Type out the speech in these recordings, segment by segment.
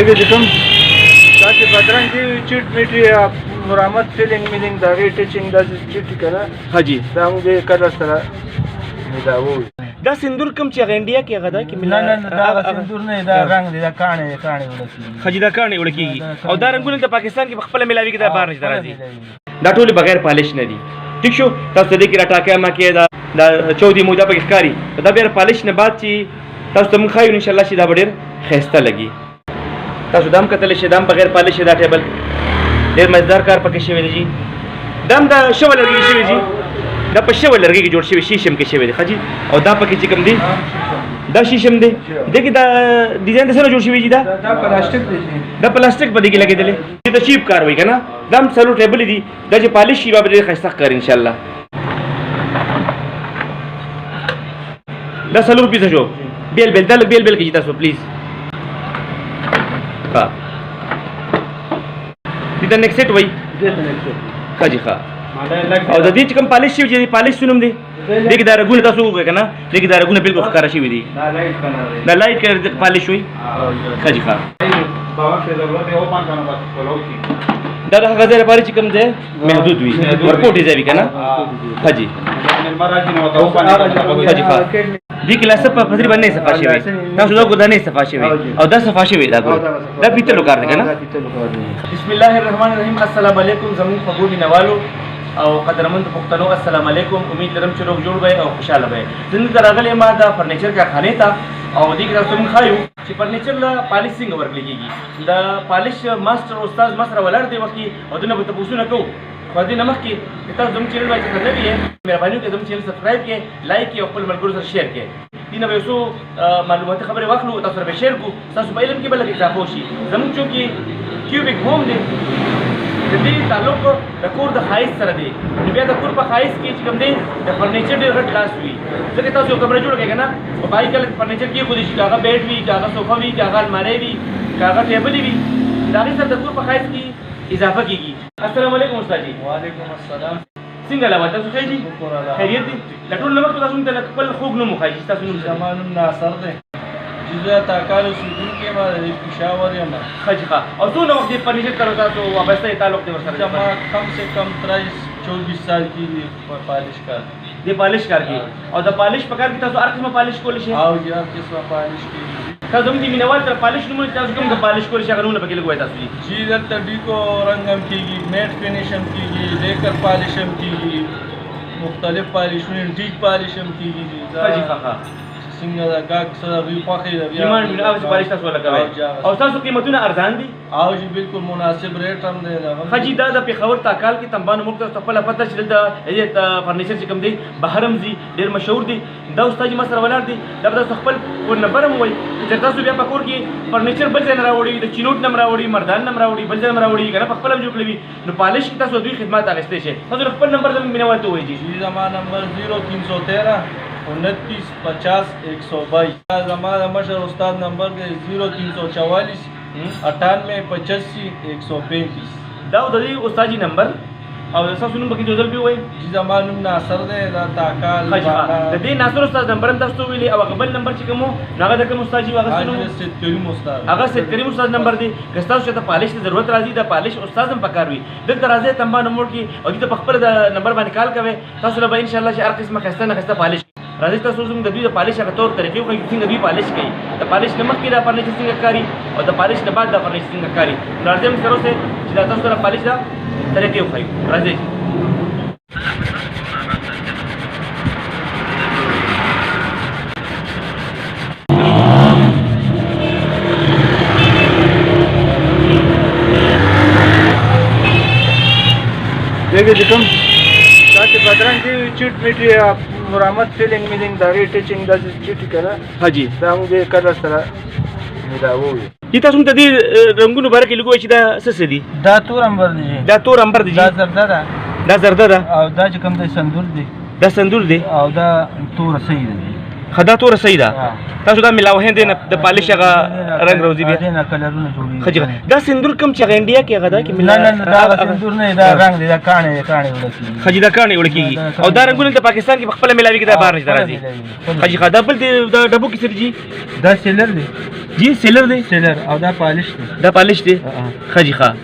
देखिए जी तुम ताकि बदरंग की चिट मिटी मुरामत फीलिंग मीनिंग दा टीचिंग दा चिट करा हाँ जी दा मुझे कलर सरा دا वो دا سندور کم چې هغه انډیا کې هغه دا کې نه نه دا سندور نه دا رنگ دی دا کانه ولسی خجی دا کانه وړکیږي او دا رنگونه د پاکستان کې خپل ملاوي کې دا بار نشته راځي دا ټول بغیر پالش نه دي ٹھیک شو تاسو دې کې راټاکه ما کې دا 14 موده په ښکاری دا بیر پالش نه بعد چې تاسو ته مخایو ان شاء الله چې دا ډېر خسته لګي تاسو دام کتل شي دام بغیر پالش دا ټیبل ډېر مزدار کار پکې شوی دی دام دا شول لري شوی دی دا په شول لرګي کې جوړ شوی شیشم کې شوی دی خجی او دا پکې چې کوم دی دا شیشم دی دغه دا ډیزاین د سره جوړ شوی دی دا پلاستیک دی دا پلاستیک په دې کې لګیدل دا چیپ کار وای کنه دام سلو ټیبل دی دا چې پالش شي به ډېر خسته کار ان شاء الله دا سلو پیسه جو بیل کې تاسو پلیز ها دا نیکسټ وای خجی ښه او د دې چې کوم پالیش شي چې پالیش سنوم دی دغه دا رګونه تاسو وګورئ کنه دغه دا رګونه بالکل ښکارا شوی دی دا لایټ کلر د پالیش وي خجی ښه دا هغه ځای لپاره چې کوم دی محدود وي ورکوټ دی ځای کنه خجی خجی ښه دې کلاس په فطری باندې صفا شوی تاسو دا ګدانې صفا شوی او دا صفا شوی دا پیتلو کار دی کنه بسم الله الرحمن الرحیم السلام علیکم زمون قبول نوالو او قدرمند پښتنو السلام علیکم امید لرم چې روغ جوړ وي او خوشاله وي زنده راغلی ما دا فرنیچر کا خانه ته او دې کې تاسو موږ خایو چې فرنیچر لا پالیش څنګه ورکړل کیږي دا پالیش ماستر استاد مصر ولر دی وختي او دنه به تاسو نه کو خو دې نمخ کې تاسو زموږ چینل باندې څنګه دی مهرباني وکړئ زموږ چینل سبسکرایب کړئ لایک کړئ او خپل ملګرو سره شیر کړئ دینه به یو معلوماتي خبره واخلو تاسو سره به شیر کو تاسو په علم کې بل کې اضافه شي زموږ چې کیوبیک هوم دی د دې تعلق د کور د خایس سره دی نو بیا د کور په خایس کې چې کوم دی د فرنیچر ډېر غټ لاس وي ځکه تاسو یو کمره جوړ کړئ کنه او پای کله فرنیچر کې خو دې شي هغه بیډ وي هغه صوفه وي هغه الماری وي هغه ټیبل وي دا غي سره د کور په خایس کې اضافه کیږي السلام علیکم استاد جی وعلیکم السلام څنګه لا وته څه دی خیریت دی لټول نمبر تاسو ته خپل خوګ نو مخایي تاسو نو زمانم ناصر دی جزا تاکالو سودون کې ما د پېښور یم خجخه او څونه وخت فرنیچر کارو تاسو وابسته تعلق دی ورسره ما کم سے کم 23-24 سال کی پالش کار دی پالش کار کی او د پالش په کار کې تاسو هر قسمه پالش کول شي او هر قسمه پالش کی تاسو هم دې مینوال تر پالش نو تاسو کوم د پالش کول شي غنونه پکې لګوي تاسو جی دلته ډیکو رنگم کیږي میټ فینیش هم کیږي لیکر پالش هم کیږي مختلف پالشونه ډیک پالش هم کیږي خجخه څنګه دا کاک سره وی پخې دا بیا ایمان بنا اوس پالش تاسو لګوي او تاسو قیمتونه ارزان دي او جی بالکل مناسب ریټ هم دی خجی دا د پیښور تاکال کې تنبانو موږ ته خپل پته چې دلته فرنیچر چې کوم دی بهرم زی ډیر مشهور دی دا استاد ما سره ولر دی دا تاسو خپل فون نمبر هم وای چې تاسو بیا پکور کې فرنیچر بل ځای نه راوړي د چینوټ نمبر راوړي مردان نمبر راوړي بل ځای نمبر راوړي کنه خپل هم جوړ کړی نو پالش کې تاسو دوی خدمات اغستې شي تاسو خپل نمبر زموږ مینوال ته وایي جی زما نمبر 0313 29 122 زمانہ مشر استاد نمبر دے 0344 98 85 135 دا د دې استاد نمبر او تاسو نوم پکې جوړل پیوي چې زمانم ناصر دے دا تاکال د دې ناصر استاد نمبر تاسو ویلي او قبل نمبر چې کوم هغه د کوم استاد هغه سنو سید کریم استاد هغه سید کریم استاد نمبر دی که تاسو ته پالش ته ضرورت راځي دا پالش استاد هم پکار وي دلته راځي تمبا نمبر کې او دې په خپل د نمبر باندې کال کوي تاسو له ان شاء الله چې هر قسمه خسته نه خسته پالش راځي تاسو زموږ د دوی د پالش هغه تور طریقې خو څنګه دوی پالش کوي د پالش نه مخکې دا فرنیچر څنګه کاری او د پالش نه بعد دا فرنیچر څنګه کاری راځي موږ سره چې دا تاسو سره پالش دا طریقې خو راځي देखिए जी तुम ताकि बदरंग की चिट मिटी मुरामत फीलिंग मीनिंग दा टीचिंग दा चिट करा हाँ जी دا موږ کلر سره دا وې دي تاسو ته دې رنگونو باره کې لګوي چې دا څه دي دا تور امبر دی دا تور امبر دی دا زرده ده دا زرده ده او دا چې کوم دی سندور دی دا سندور دی او دا تور سید دی خدا تور صحیح ده تاسو دا ملاوه هند نه د پالش هغه رنگ روزي بیا نه کلرونه جوړي خجی دا سندور کم چې انډیا کې هغه دا کې نه نه دا سندور نه دا رنگ دی دا کانه ولسی خجی دا کانه ولکیږي او دا رنگونه د پاکستان کې خپل ملاوي کې دا بهر نه راځي خجی خدا بل دا ډبو کې سر جی دا سیلر دی جی سیلر دی سیلر او دا پالش دی دا پالش دی خجی ښا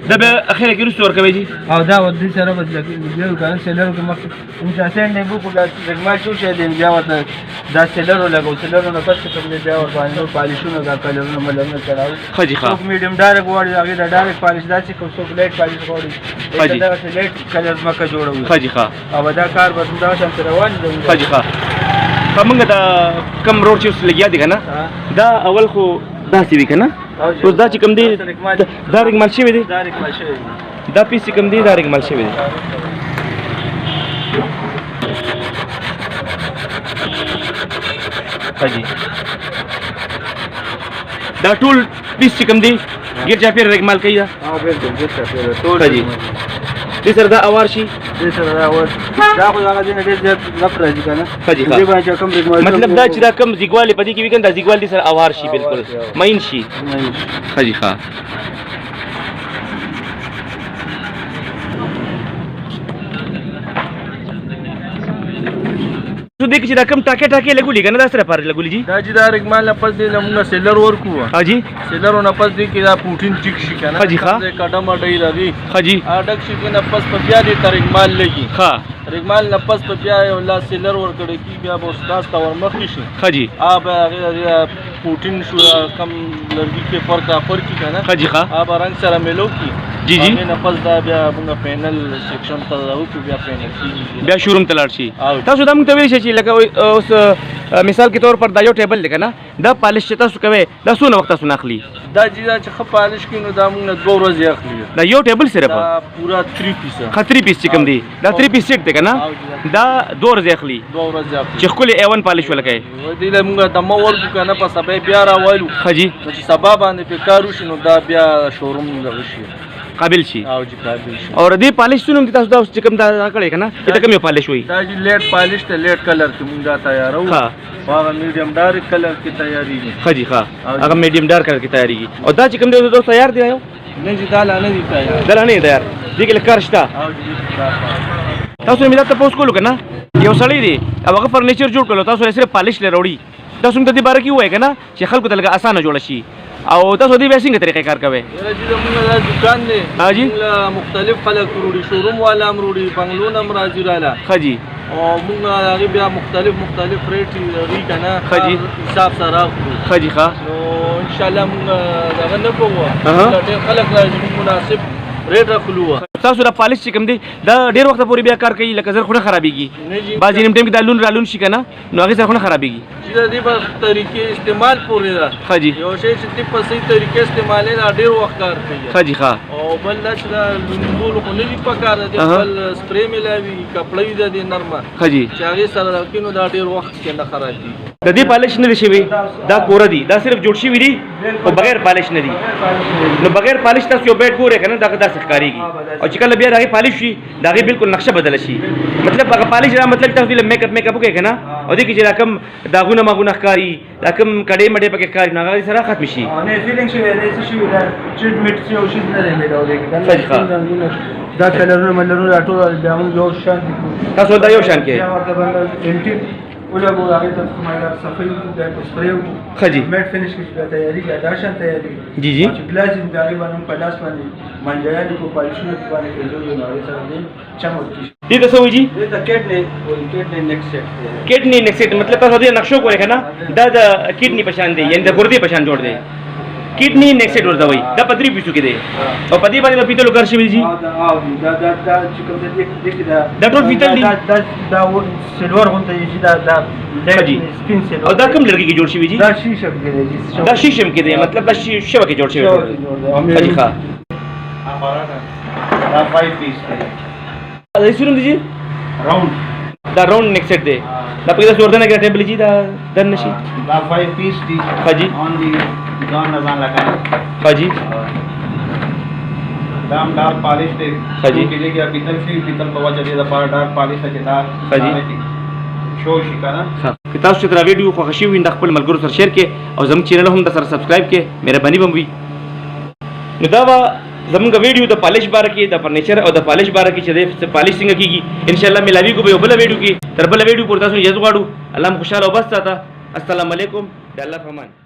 دا به اخر کې رسور کوي جی او دا ودی سره بدل کې یو کار سیلر کې مخ ان شاء الله نه بو کو دا رګمال شو شه دی بیا وته دا سیلر لګو سیلر نه پس کوم دی بیا ور باندې پالشونه دا کلرونه ملونه چلاو خجی ښا څوک میډیم ډایرک وړي هغه دا ډایرک پالش دا چې کوم څوک لیټ پالش وړي دا لیټ کلر مکه جوړوي خجی ښا او دا کار به دا شان روان دی خجی ښا کومه دا کم روډ چې لګیا دی کنه دا اول خو دا سی وی کنه اوس دا چې کوم دی دا رګمال شوی دی دا پیسې کوم دی دا رګمال شوی دی خجی دا ټول پیس چې کوم دی ګیر چا پیر رګمال کوي دا بالکل ګیر چا پیر ټول خجی دې سره دا اوار شي دې سره دا اوار دا خو هغه دې نه ډېر نفر راځي کنه خجی دې باندې کوم رګمال مطلب دا چې دا کم زیګواله پدې کې وی کنه زیګوال دې سره اوار شي بالکل ماین شي خجی ښا تو دیکھ چې دا کم ټاکه ټاکه لګولې کنه دا سره پاره لګولې جی دا چې دا رګمال نه پس دې موږ سیلر ورکو ها جی سیلر نه پس دې کې دا پروتین ټیک شي کنه خجی ښا کډه مډې راځي خجی اډک شي کنه پس په بیا دې رګمال لګي ښا رګمال نه پس په بیا یو لا سیلر ورکړي کی بیا به استاد تا ورمخ شي خجی اب هغه پروتین شو کم لرګي کې فرق کی کنه خجی ښا اب رنگ سره ملو کی جی جی نه پس دا بیا موږ پینل سیکشن ته راوځو بیا پینل کی بیا شوروم ته لاړ شي تاسو دا موږ ته ویل شي چې لکه اوس مثال کے طور پر دا یو ټیبل دی کنه دا پالش چې تاسو کوي دا څونه وخت تاسو ناخلی دا چې خپ پالش کینو دا موږ 2 ورځې اخلي دا یو ټیبل صرف دا پورا 3 پیس خطری پیس چې کوم دی دا 3 پیس سیټ دی کنه دا 2 ورځې اخلي 2 ورځې اخلي چې خپل A1 پالش ولکای ودی له موږ د مور کو کنه په سبا بیا راوالو خجی چې سبا باندې په کارو شنو دا بیا شوروم لغشي قابل شي او چې قابل شي اور دې پالش سونم تاسو دا چې کوم دا کړی کنه دا کوم یو پالش وای دا چې لیټ پالش ته لیټ کلر کې موږ تیارو هغه میډیم ډارک کلر کې تیاریږي خجی ښا هغه میډیم ډارک کلر کې تیاریږي او دا چې کوم دی دوست تیار دی یو نه چې دا نه دی تیار دا نه تیار دې کې کار شته تاسو مې دا تاسو کولو کنه یو سړی دی هغه فرنیچر جوړ کړو تاسو صرف پالش لروړي تاسو ته دې بار کې وای کنه چې خلکو ته لګه اسانه جوړ شي او تاسو دې به څنګه طریقې کار کوي چې موږ دا دکان دی ها جی مختلف خلک وروړي شوروم والا وروړي بنگلو نم راځي رااله خجی او موږ هغه بیا مختلف ریټ لري کنه خجی حساب سره خجی ښا نو ان شاء الله موږ دا نه کوو ډېر خلک راځي مناسب ریټ راخلو تاسو دا پالش چې کوم دی دا ډیر وخت پورې بیا کار کوي لکه زر خونه خرابېږي بعضې نیم ټایم کې دا لون رالون شي که نه نو هغې سره خونه خرابېږي چې د دې په طریقې استعمال پورې ده ښه جي یو شی چې ته په صحیح طریقې استعمالوې دا ډېر وخت کار کوي ښه جي ښه او بل دا چې دا لوندول خو نه دي پکار دی بل سپری میلاوي کپړه وي د دې نرمه ښه جي چې هغې سره راکړي نو دا ډېر وخت کې نه خرابېږي د دې پالش نه دی شوي دا کوره دي دا صرف جوړ شوي دي خو بغیر پالش نه دي نو بغیر پالش تاسو یو بیټ ګورئ که نه دغه داسې ښکارېږي او چې کله بیا د هغې پالش شي د هغې بالکل نقشه بدله شي مطلب هغه پالش را مطلب تاسو دې میک اپ وکړئ که نه او دې کې چې دا کوم داغونه ماغونه ښکاري دا کوم کډې مډې پکې ښکاري نو هغه سره ختم شي دا کلرونه ملرونه دا ټول بیا موږ یو شان دي تاسو دا یو شان کې ولګو هغه ته کومه صفای د سپری ښه جي میټ فینیش کې تیاری کې دا شان تیاری جی جی چې ګلاس دې هغه باندې په لاس باندې منځایي کو پالشونه باندې کوي نو هغه سره دې چمک کی دې تاسو وایي دې ته کټنی نیکسټ سیټ کټنی نیکسټ مطلب تاسو دې نقشو کوی کنه دا د کډنی پہچان دی یعنی د ګردې پہچان جوړ دی کډنی نیکسټ ورته وایي دا پدری پیسو کې دی او پدی باندې په پیتلو کار شوی جی دا چې کوم دې دا ټول پیتل دی دا سلور غونته چې دا سپین سلور او دا کوم لرګي کې جوړ شوی جی دا شیشم کې دی دا شیشم کې دی مطلب دا شیشه کې جوړ شوی دی ښه دا 5 پیس دی دا سورم دی جی راوند دا راوند نیکسټ دی دا په دې سوردنه کې ټیبل جی دا دن نشي دا 5 پیس دی خجی اون دی ځان لگا خجی دام ډار پالش دی خجی کې لګیا پیتل شي پیتل په وجه دې د پاره ډار پالش چې دا خجی شو شي کنه که تاسو ته دا ویډیو خوښ شوي د خپل ملګرو سره شیر کړئ او زموږ چینل هم د سره سبسکرایب کړئ مهرباني به وي نو دا به زموږ ویډیو د پالش باره کې د فرنیچر او د پالش باره کې چې د پالش څنګه کیږي ان شاء الله ملاویږو به یو بله ویډیو کې تر بله ویډیو پورې تاسو اجازه غواړو الله مو خوشحاله او بس ساته السلام علیکم د الله په امان